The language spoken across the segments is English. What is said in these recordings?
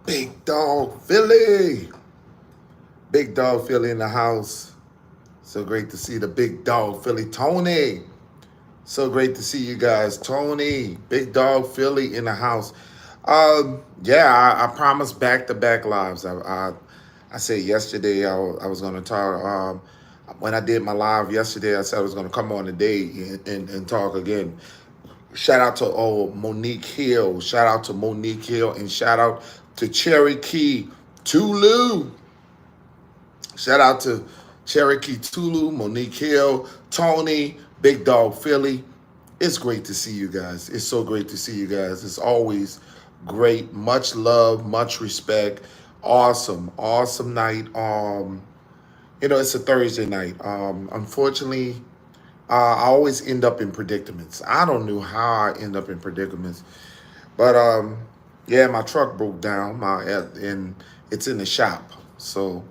Big dog Philly. Big dog Philly in the house. So great to see the big dog Philly. Tony. So great to see you guys. Tony. Big dog Philly in the house. Yeah, I promised back-to-back lives. I said yesterday I was going to talk. When I did my live yesterday, I said I was going to come on today and talk again. Shout out to Monique Hill. Shout out to Monique Hill. And shout out to Cherokee Tulu. Shout out to Cherokee Tulu, Monique Hill, Tony, Big Dog Philly. It's great to see you guys. It's so great to see you guys. It's always great. Much love, much respect. Awesome, awesome night. It's a Thursday night. Unfortunately, I always end up in predicaments. I don't know how I end up in predicaments, but yeah, my truck broke down. And it's in the shop, so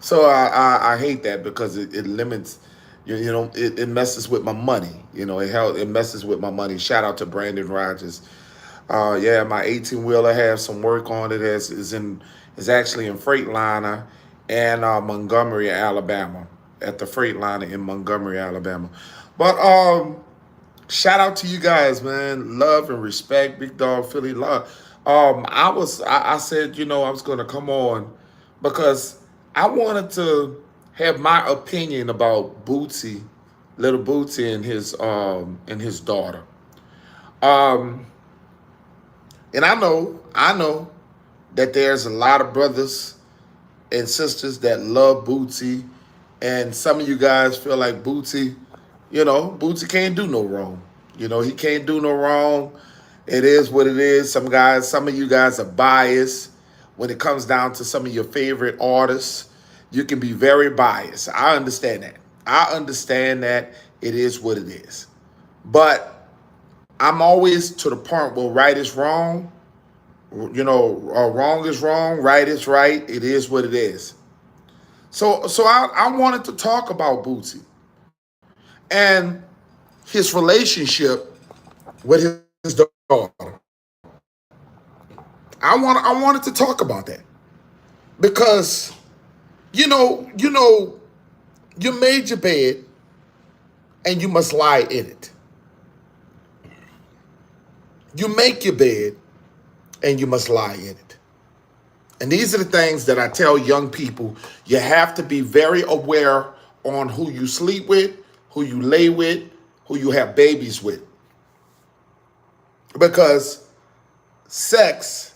so I hate that because it limits. It messes with my money. It messes with my money. Shout out to Brandon Rogers. Yeah, my 18 wheeler has some work on it. Is actually in Freightliner and Montgomery, Alabama, at the Freightliner in Montgomery, Alabama. But shout out to you guys, man. Love and respect, Big Dog Philly. Love. I said, I was gonna come on because I wanted to have my opinion about Bootsy, Little Bootsy and his daughter. Um, and I know that there's a lot of brothers and sisters that love Bootsy, and some of you guys feel like Bootsy can't do no wrong. He can't do no wrong. It is what it is. Some of you guys are biased when it comes down to some of your favorite artists. You can be very biased. I understand that. I understand that it is what it is. But I'm always to the point where right is wrong. Wrong is wrong, right is right. It is what it is. So I wanted to talk about Bootsy and his relationship with his daughter. I wanted to talk about that because you made your bed and you must lie in it. You make your bed and you must lie in it. And these are the things that I tell young people. You have to be very aware on who you sleep with, who you lay with, who you have babies with. Because sex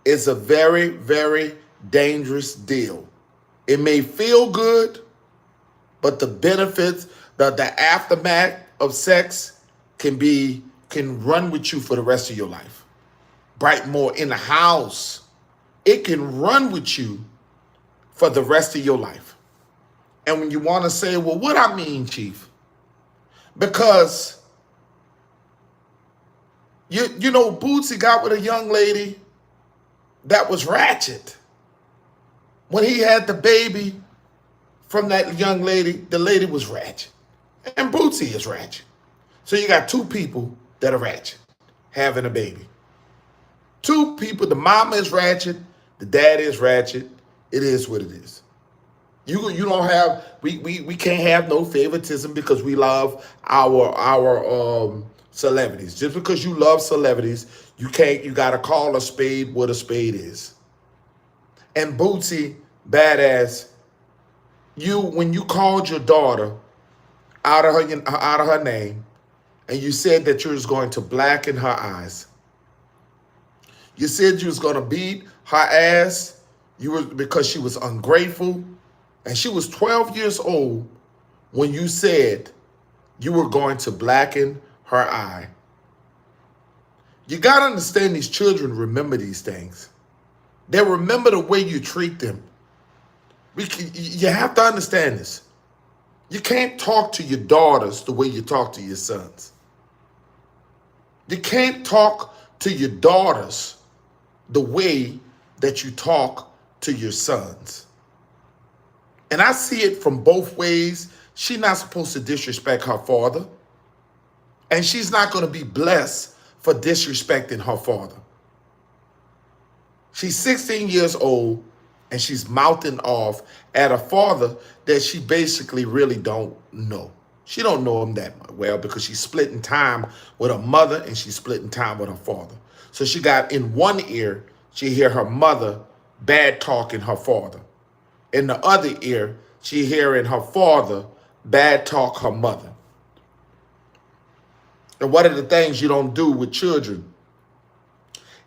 is a very, very dangerous deal. It may feel good, but the benefits, the aftermath of sex can run with you for the rest of your life. Brightmore in the house. It can run with you for the rest of your life. And when you want to say, well, what I mean, Chief? Because Bootsy got with a young lady that was ratchet. When he had the baby from that young lady, the lady was ratchet. And Bootsy is ratchet. So you got two people that are ratchet having a baby. Two people, the mama is ratchet, the dad is ratchet. It is what it is. You don't have we can't have no favoritism because we love our celebrities. Just because you love celebrities, you gotta call a spade what a spade is. And Bootsy, badass, when you called your daughter out of her name, and you said that you was going to blacken her eyes. You said you was going to beat her ass. You were because she was ungrateful, and she was 12 years old when you said you were going to blacken her eye. You got to understand these children remember these things. They remember the way you treat them. You have to understand this. You can't talk to your daughters the way you talk to your sons. You can't talk to your daughters the way that you talk to your sons. And I see it from both ways. She's not supposed to disrespect her father. And she's not going to be blessed for disrespecting her father. She's 16 years old and she's mouthing off at a father that she basically really don't know. She don't know him that well because she's splitting time with her mother and she's splitting time with her father. So she got in one ear, she hear her mother bad talking her father. In the other ear, she hearing her father bad talk her mother. And one of the things you don't do with children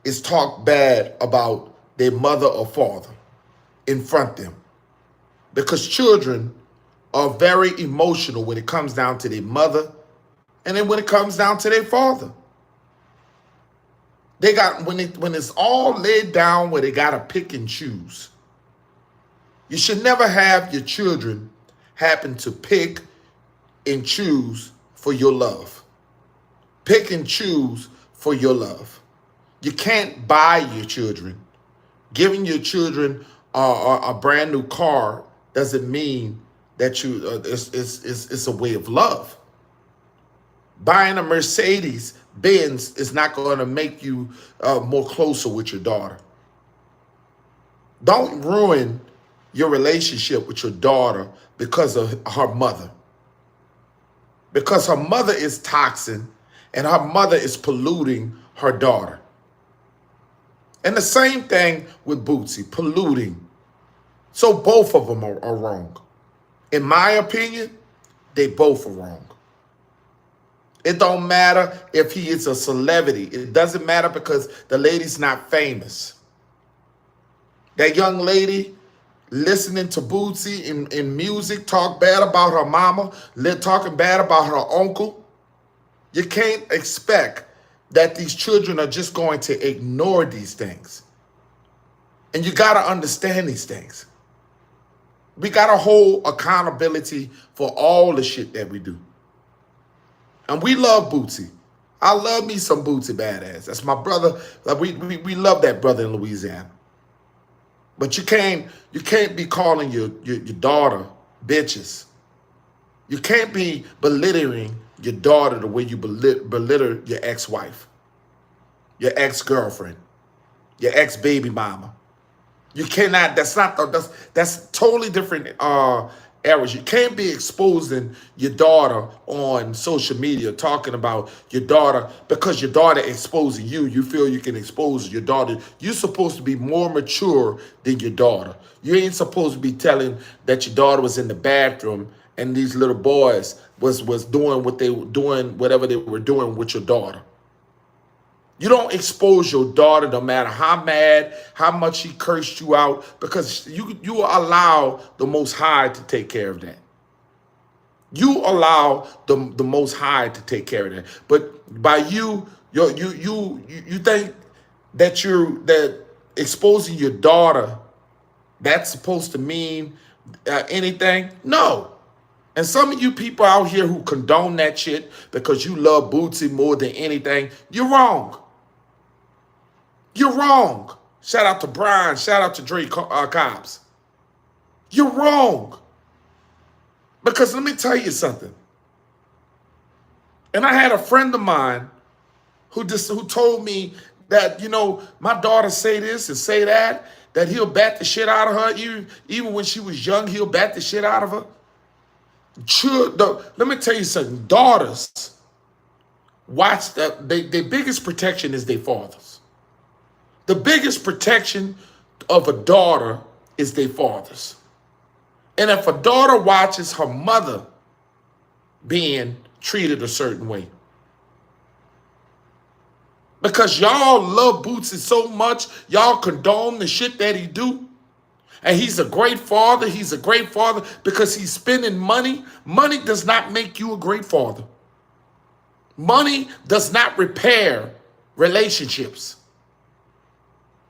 is talk bad about their mother or father in front of them. Because children are very emotional when it comes down to their mother and then when it comes down to their father. They got when it's all laid down where they gotta pick and choose. You should never have your children happen to pick and choose for your love. Pick and choose for your love. You can't buy your children. Giving your children a brand new car doesn't mean that it's a way of love. Buying a Mercedes Benz is not going to make you more closer with your daughter. Don't ruin your relationship with your daughter because of her mother. Because her mother is toxic and her mother is polluting her daughter. And the same thing with Boosie, polluting. So both of them are wrong. In my opinion, they both are wrong. It don't matter if he is a celebrity. It doesn't matter because the lady's not famous. That young lady listening to Boosie in music, talk bad about her mama, talking bad about her uncle. You can't expect that these children are just going to ignore these things. And you got to understand these things. We got to hold accountability for all the shit that we do. And we love Boosie. I love me some Boosie badass. That's my brother. Like we love that brother in Louisiana. But you can't be calling your daughter bitches. You can't be belittling your daughter the way you belittle your ex-wife, your ex-girlfriend, your ex-baby mama. You cannot, that's totally different areas. You can't be exposing your daughter on social media, talking about your daughter, because your daughter exposing you. You feel you can expose your daughter. You're supposed to be more mature than your daughter. You ain't supposed to be telling that your daughter was in the bathroom and these little boys was doing what they were doing, whatever they were doing with your daughter. You don't expose your daughter no matter how mad, how much she cursed you out, because you allow the Most High to take care of that. You allow the Most High to take care of that. But by you think that exposing your daughter, that's supposed to mean anything? No. And some of you people out here who condone that shit because you love Bootsy more than anything, you're wrong. You're wrong. Shout out to Brian. Shout out to Dre Cobbs. You're wrong. Because let me tell you something. And I had a friend of mine who told me that, my daughter say this and say that he'll bat the shit out of her. Even when she was young, he'll bat the shit out of her. Let me tell you something. Daughters watch that. Their biggest protection is their fathers. The biggest protection of a daughter is their fathers. And if a daughter watches her mother being treated a certain way, Because y'all love Boosie so much, y'all condone the shit that he do. And he's a great father. He's a great father because he's spending money. Money does not make you a great father. Money does not repair relationships.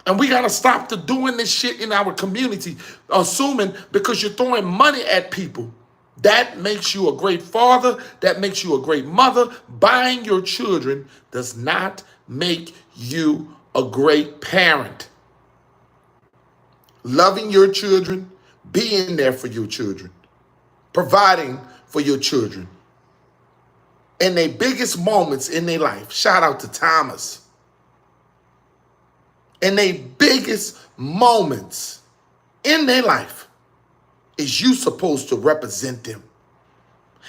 And we got to stop doing this shit in our community, assuming because you're throwing money at people, that makes you a great father, that makes you a great mother. Buying your children does not make you a great parent. Loving your children, being there for your children, providing for your children. In their biggest moments in their life, shout out to Thomas. In their biggest moments in their life, is you supposed to represent them.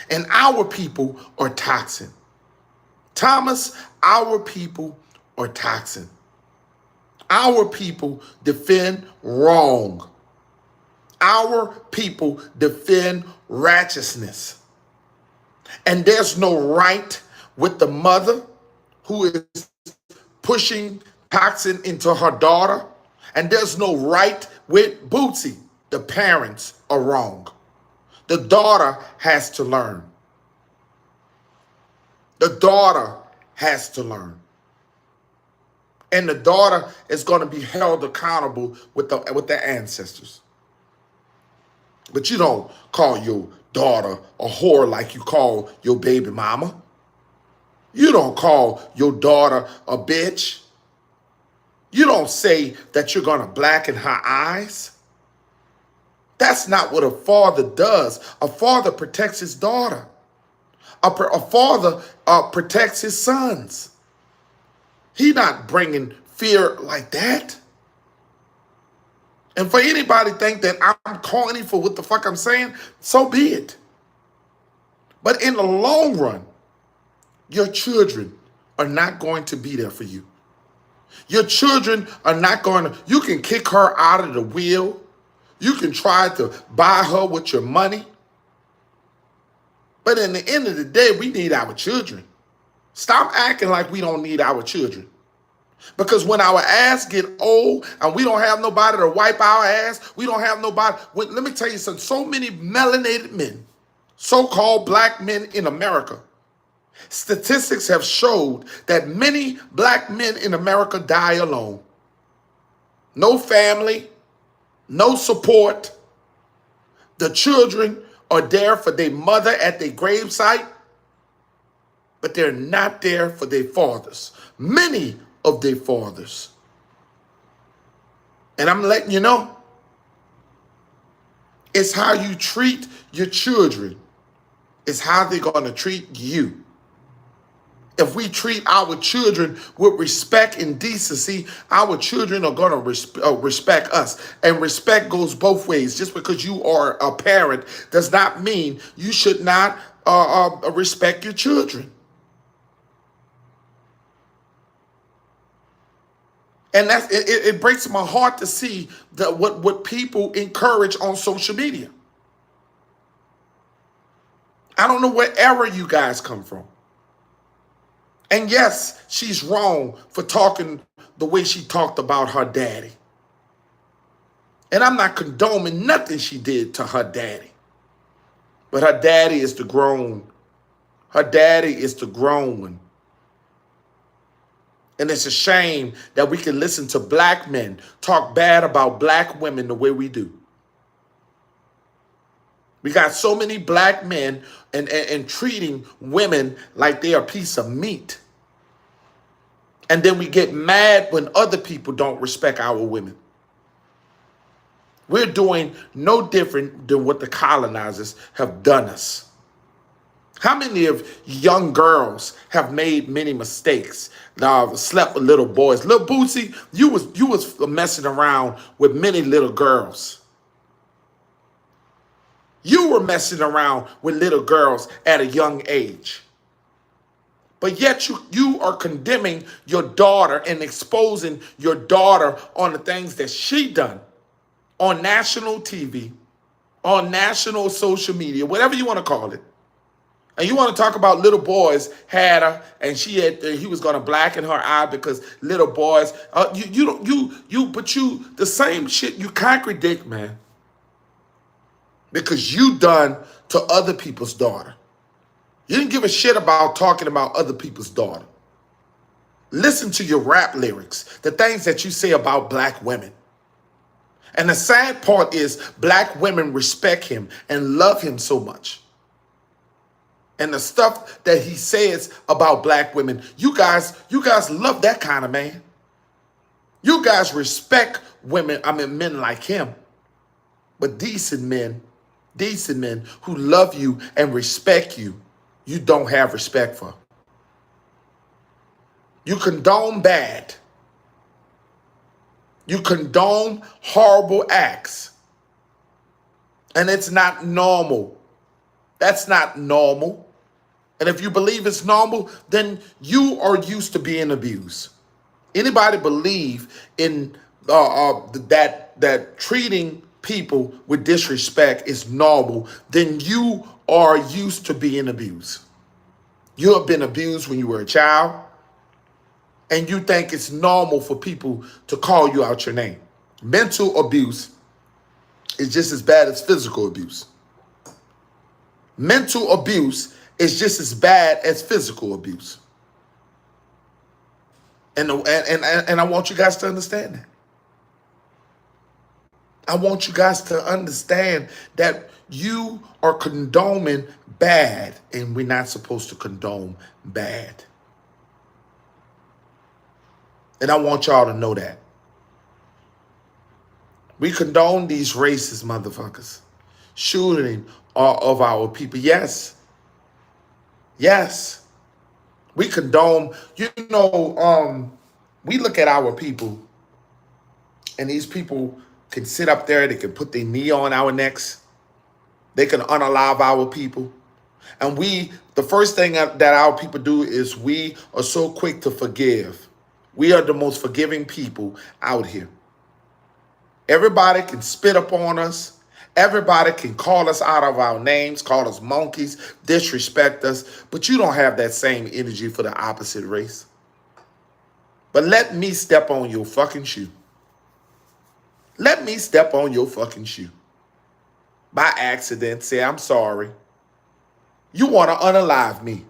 And our people are toxic. Thomas, our people are toxic. Our people defend wrong. Our people defend righteousness. And there's no right with the mother who is pushing toxin into her daughter. And there's no right with Boosie. The parents are wrong. The daughter has to learn. The daughter has to learn. And the daughter is going to be held accountable with the ancestors. But you don't call your daughter a whore like you call your baby mama. You don't call your daughter a bitch. You don't say that you're going to blacken her eyes. That's not what a father does. A father protects his daughter. A father protects his sons. He's not bringing fear like that. And for anybody to think that I'm corny for what the fuck I'm saying, so be it. But in the long run, your children are not going to be there for you. Your children are not going to, you can kick her out of the wheel. You can try to buy her with your money. But in the end of the day, we need our children. Stop acting like we don't need our children. Because when our ass get old and we don't have nobody to wipe our ass, we don't have nobody. Let me tell you something. So many melanated men, so-called black men in America, statistics have showed that many black men in America die alone. No family, no support. The children are there for their mother at their gravesite, but they're not there for their fathers. Many of their fathers. And I'm letting you know, it's how you treat your children. It's how they're going to treat you. If we treat our children with respect and decency, our children are going to respect us. And respect goes both ways. Just because you are a parent does not mean you should not respect your children. And that's it breaks my heart to see what people encourage on social media. I don't know what era you guys come from. And yes, she's wrong for talking the way she talked about her daddy. And I'm not condoning nothing she did to her daddy. But her daddy is the grown. Her daddy is the grown one. And it's a shame that we can listen to black men talk bad about black women the way we do. We got so many black men and treating women like they are a piece of meat. And then we get mad when other people don't respect our women. We're doing no different than what the colonizers have done us. How many of young girls have made many mistakes? Slept with little boys. Lil Boosie, you was messing around with many little girls. You were messing around with little girls at a young age. But yet you are condemning your daughter and exposing your daughter on the things that she done on national TV, on national social media, whatever you want to call it. And you want to talk about little boys had her, and he was gonna blacken her eye because little boys. The same shit you contradict, man, because you done to other people's daughter. You didn't give a shit about talking about other people's daughter. Listen to your rap lyrics, the things that you say about black women. And the sad part is black women respect him and love him so much. And the stuff that he says about black women, you guys love that kind of man. You guys respect men like him. But decent men who love you and respect you, you don't have respect for. You condone bad. You condone horrible acts. And it's not normal. That's not normal. And if you believe it's normal, then you are used to being abused. Anybody believe in that treating people with disrespect is normal, then you are used to being abused. You have been abused when you were a child, and you think it's normal for people to call you out your name. Mental abuse is just as bad as physical abuse. Mental abuse is just as bad as physical abuse. And I want you guys to understand that. I want you guys to understand that you are condoning bad, and we're not supposed to condone bad. And I want y'all to know that. We condone these racist motherfuckers shooting of our people. Yes. Yes. We condone, we look at our people, and these people can sit up there, they can put their knee on our necks, they can unalive our people. And the first thing that our people do is we are so quick to forgive. We are the most forgiving people out here. Everybody can spit upon us. Everybody can call us out of our names, call us monkeys, disrespect us, but you don't have that same energy for the opposite race. But let me step on your fucking shoe. Let me step on your fucking shoe. By accident, say I'm sorry. You want to unalive me.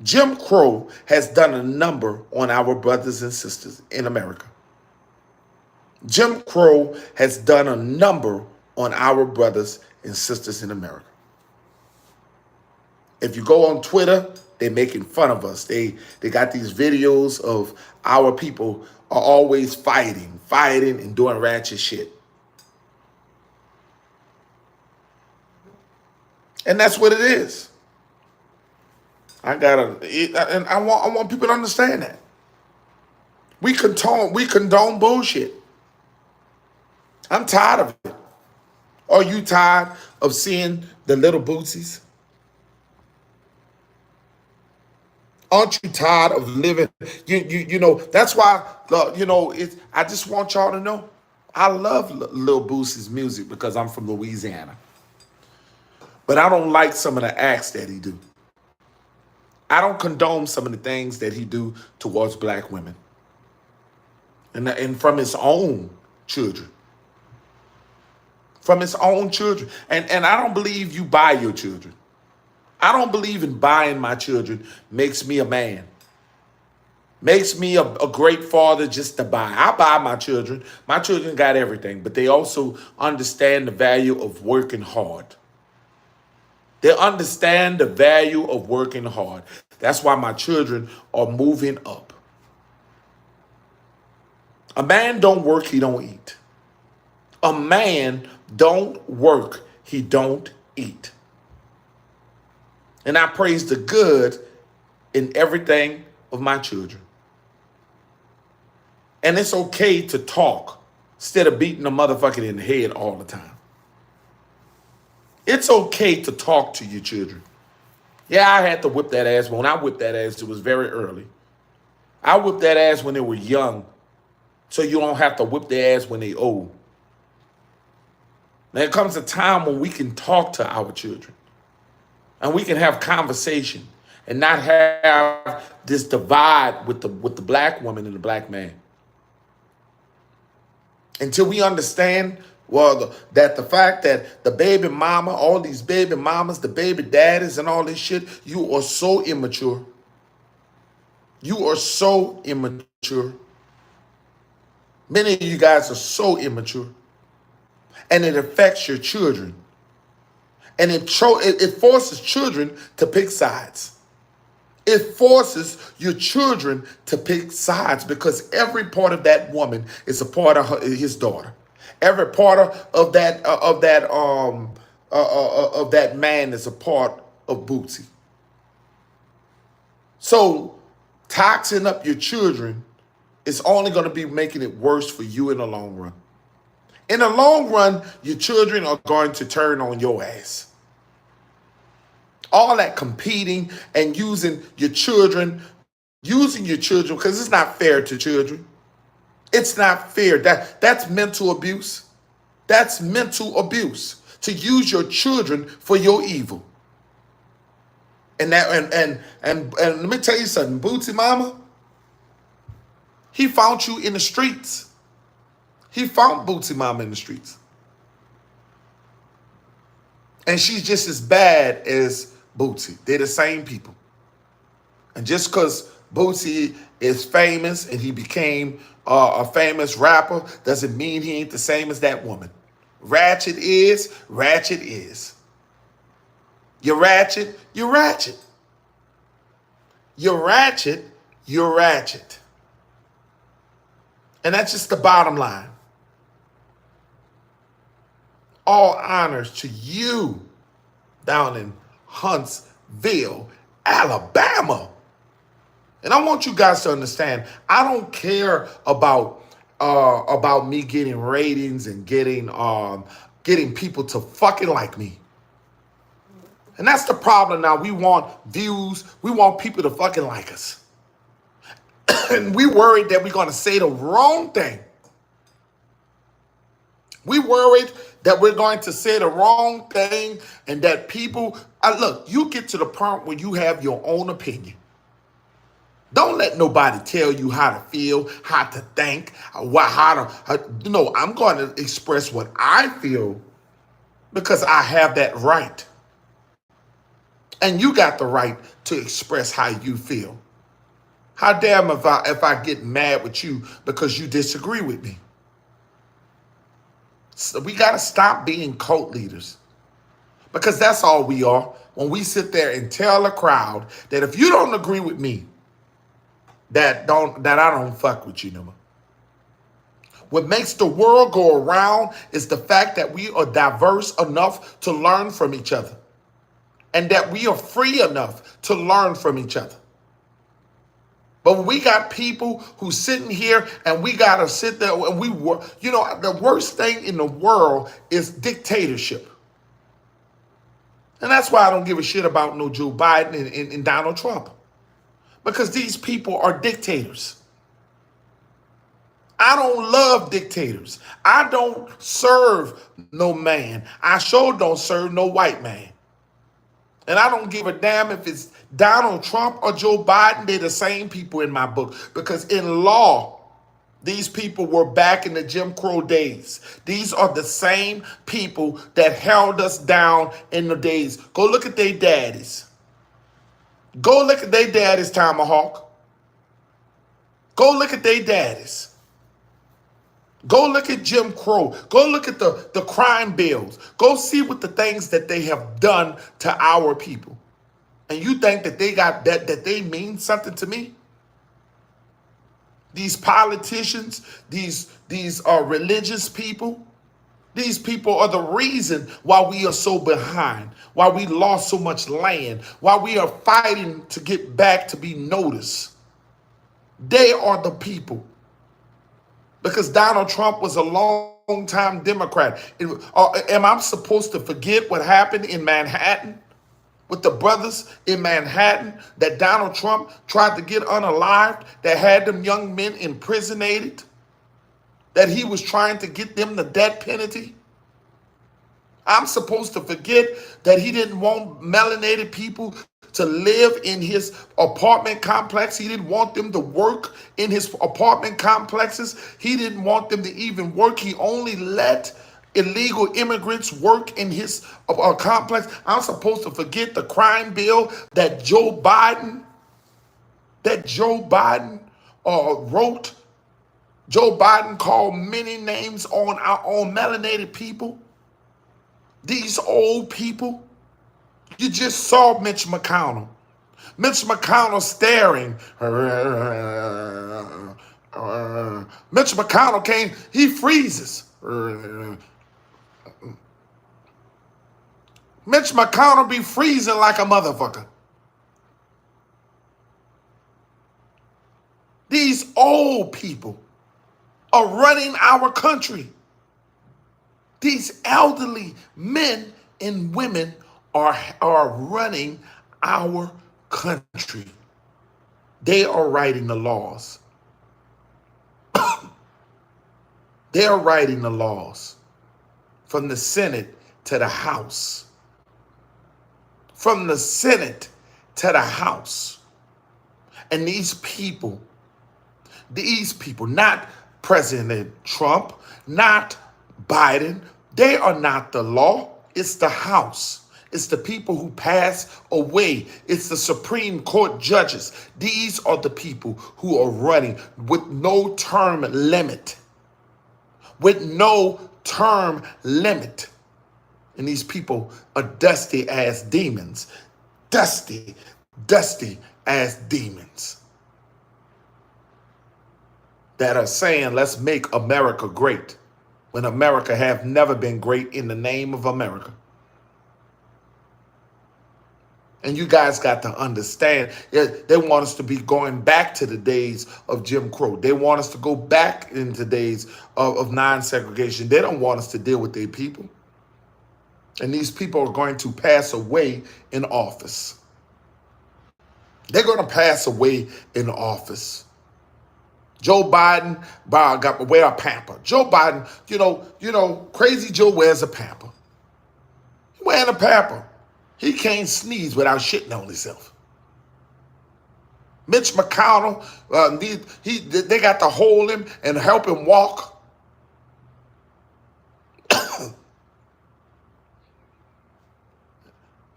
Jim Crow has done a number on our brothers and sisters in America. Jim Crow has done a number on our brothers and sisters in America. If you go on Twitter, they're making fun of us. They got these videos of our people are always fighting and doing ratchet shit. And that's what it is. I want people to understand that. We condone bullshit. I'm tired of it. Are you tired of seeing the little Boosies? Aren't you tired of living? That's why, I just want y'all to know, I love Lil Boosie's music because I'm from Louisiana. But I don't like some of the acts that he do. I don't condone some of the things that he do towards black women. And from his own children. From his own children. And I don't believe you buy your children. I don't believe in buying my children makes me a man. Makes me a great father just to buy. I buy my children. My children got everything, but they also understand the value of working hard. They understand the value of working hard. That's why my children are moving up. A man don't work, he don't eat. A man don't work, he don't eat. And I praise the good in everything of my children. And it's okay to talk instead of beating a motherfucker in the head all the time. It's okay to talk to your children. Yeah, I had to whip that ass. But when I whipped that ass, it was very early. I whipped that ass when they were young, so you don't have to whip their ass when they old. There comes a time when we can talk to our children. And we can have conversation and not have this divide with the black woman and the black man. Until we understand, well, that the fact that the baby mama, all these baby mamas, the baby daddies and all this shit, you are so immature. You are so immature. Many of you guys are so immature. And it affects your children. And it forces children to pick sides. It forces your children to pick sides because every part of that woman is a part of his daughter. Every part of that man is a part of Boosie. So toxing up your children is only going to be making it worse for you in the long run. In the long run, your children are going to turn on your ass. All that competing and using your children, because it's not fair to children. It's not fair. That's mental abuse. That's mental abuse to use your children for your evil. And let me tell you something, Bootsy Mama, he found you in the streets. He found Bootsy Mama in the streets. And she's just as bad as Bootsy. They're the same people. And just because Bootsy is famous and he became a famous rapper doesn't mean he ain't the same as that woman. Ratchet is. You're ratchet, you're ratchet. You're ratchet, you're ratchet. And that's just the bottom line. All honors to you down in Huntsville, Alabama. And I want you guys to understand, I don't care about me getting ratings and getting people to fucking like me. And that's the problem now. We want views. We want people to fucking like us. And we worried that we're going to say the wrong thing. We worried that we're going to say the wrong thing and that people, look, you get to the point where you have your own opinion. Don't let nobody tell you how to feel, how to think, I'm going to express what I feel because I have that right. And you got the right to express how you feel. How damn if I get mad with you because you disagree with me? So we got to stop being cult leaders because that's all we are. When we sit there and tell a crowd that if you don't agree with me, that I don't fuck with you no more. What makes the world go around is the fact that we are diverse enough to learn from each other. And that we are free enough to learn from each other. But when we got people who sitting here and we got to sit there and the worst thing in the world is dictatorship. And that's why I don't give a shit about no Joe Biden and Donald Trump. Because these people are dictators. I don't love dictators. I don't serve no man. I sure don't serve no white man. And I don't give a damn if it's Donald Trump or Joe Biden. They're the same people in my book. Because in law, these people were back in the Jim Crow days. These are the same people that held us down in the days. Go look at their daddies. Go look at their daddies, Tomahawk. Go look at their daddies. Go look at Jim Crow. Go look at the crime bills. Go see what the things that they have done to our people. And you think that they got that they mean something to me? These politicians, these religious people, these people are the reason why we are so behind, why we lost so much land, why we are fighting to get back to be noticed. They are the people. Because Donald Trump was a long-time Democrat. Am I supposed to forget what happened in Manhattan with the brothers in Manhattan that Donald Trump tried to get unalived, that had them young men imprisonated, that he was trying to get them the death penalty? I'm supposed to forget that he didn't want melanated people to live in his apartment complex. He didn't want them to work in his apartment complexes. He didn't want them to even work. He only let illegal immigrants work in his complex. I'm supposed to forget the crime bill that Joe Biden wrote. Joe Biden called many names on melanated people. These old people. You just saw Mitch McConnell. Mitch McConnell staring. Mitch McConnell came, he freezes. Mitch McConnell be freezing like a motherfucker. These old people are running our country. These elderly men and women are running our country. They are writing the laws. They are writing the laws from the Senate to the House. From the Senate to the House. And these people, not President Trump, not Biden, they are not the law. It's the House. It's the people who pass away. It's the Supreme Court judges. These are the people who are running with no term limit. With no term limit. And these people are dusty ass demons. Dusty ass demons. That are saying, let's make America great. When America have never been great in the name of America. And you guys got to understand, they want us to be going back to the days of Jim Crow. They want us to go back into days of non-segregation. They don't want us to deal with their people. And these people are going to pass away in office. They're going to pass away in office. Joe Biden got to wear a pamper. Joe Biden, you know, crazy Joe wears a pamper. He wearing a pamper. He can't sneeze without shitting on himself. Mitch McConnell, they got to hold him and help him walk.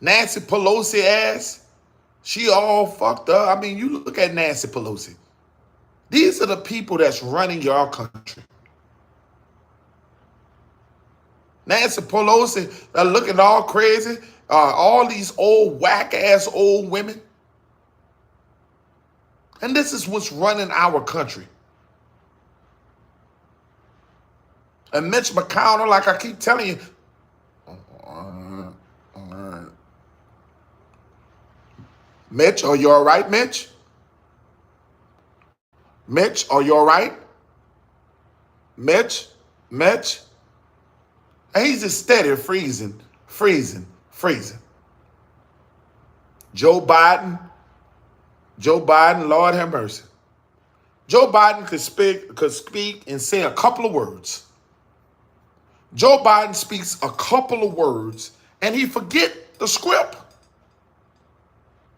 Nancy Pelosi ass, she all fucked up. I mean, you look at Nancy Pelosi. These are the people that's running your country. Nancy Pelosi looking all crazy. All these old whack-ass old women. And this is what's running our country. And Mitch McConnell, like I keep telling you, Mitch, are you all right, Mitch? Mitch, are you all right? Mitch? And he's just steady freezing. Joe Biden, Lord have mercy. Joe Biden could speak and say a couple of words. Joe Biden speaks a couple of words and he forget the script.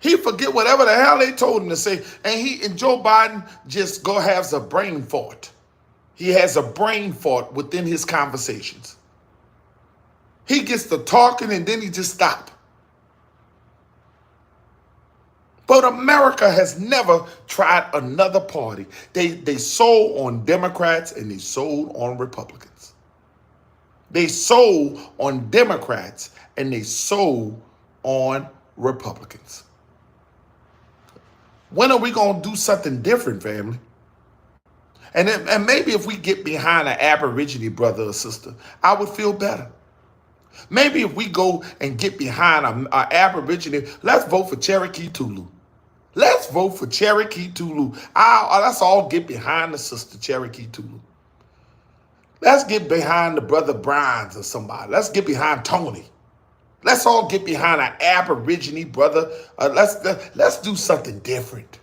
He forget whatever the hell they told him to say. And Joe Biden just has a brain fart. He has a brain fart within his conversations. He gets to talking and then he just stop. But America has never tried another party. They sold on Democrats and they sold on Republicans. They sold on Democrats and they sold on Republicans. When are we going to do something different, family? And maybe if we get behind an Aborigine brother or sister, I would feel better. Maybe if we go and get behind an Aborigine, let's vote for Cherokee Tulu. Let's vote for Cherokee Tulu. Let's all get behind the sister Cherokee Tulu. Let's get behind the brother Brines or somebody. Let's get behind Tony. Let's all get behind an Aborigine brother. Let's do something different.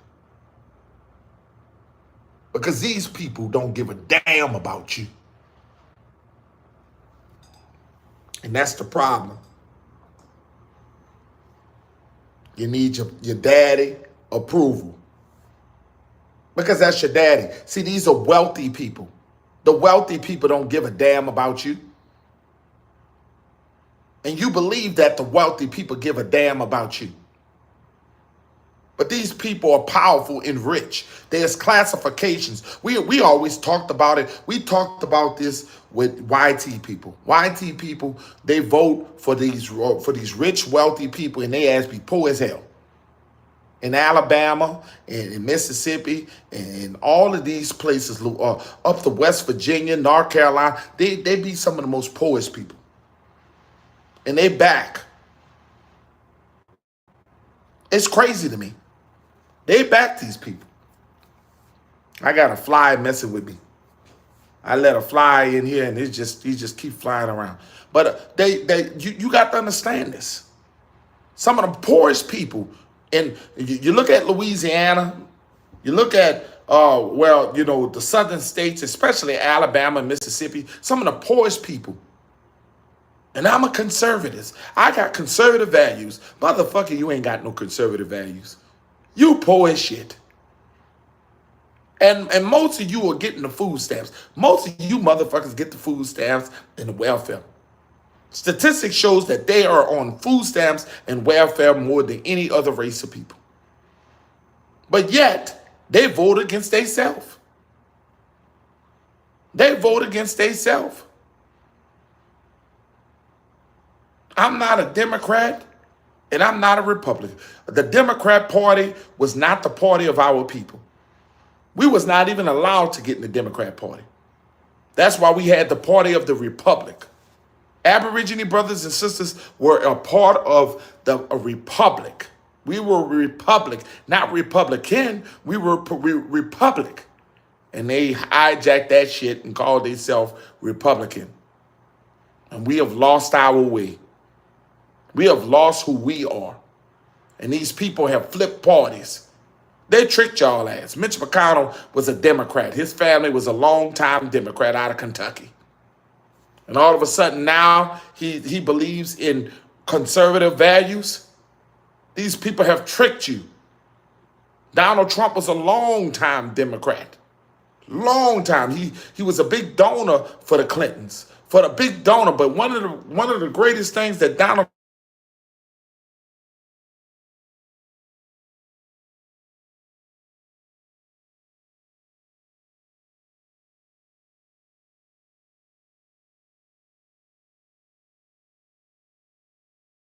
Because these people don't give a damn about you. And that's the problem. You need your daddy approval. Because that's your daddy. See, these are wealthy people. The wealthy people don't give a damn about you. And you believe that the wealthy people give a damn about you. But these people are powerful and rich. There's classifications. We always talked about it. We talked about this with YT people. YT people, they vote for these rich, wealthy people, and they ass be poor as hell. In Alabama, and in Mississippi, and all of these places, up to West Virginia, North Carolina, they be some of the most poorest people. And they back. It's crazy to me. They back these people. I got a fly messing with me. I let a fly in here, and he just keep flying around. But you got to understand this. Some of the poorest people, and you look at Louisiana, you look at the southern states, especially Alabama and Mississippi, some of the poorest people. And I'm a conservative. I got conservative values. Motherfucker, you ain't got no conservative values. You poor as shit. And most of you are getting the food stamps. Most of you motherfuckers get the food stamps and the welfare. Statistics shows that they are on food stamps and welfare more than any other race of people. But yet, they vote against themselves. They vote against themselves. I'm not a Democrat and I'm not a Republican. The Democrat Party was not the party of our people. We was not even allowed to get in the Democrat Party. That's why we had the Party of the Republic. Aborigine brothers and sisters were a part of a republic. We were a republic, not Republican. We were republic. And they hijacked that shit and called themselves Republican. And we have lost our way. We have lost who we are. And these people have flipped parties. They tricked y'all ass. Mitch McConnell was a Democrat. His family was a longtime Democrat out of Kentucky. And all of a sudden now he believes in conservative values. These people have tricked you. Donald Trump was a longtime Democrat. Long time. He was a big donor for the Clintons. For the big donor. But one of the greatest things that Donald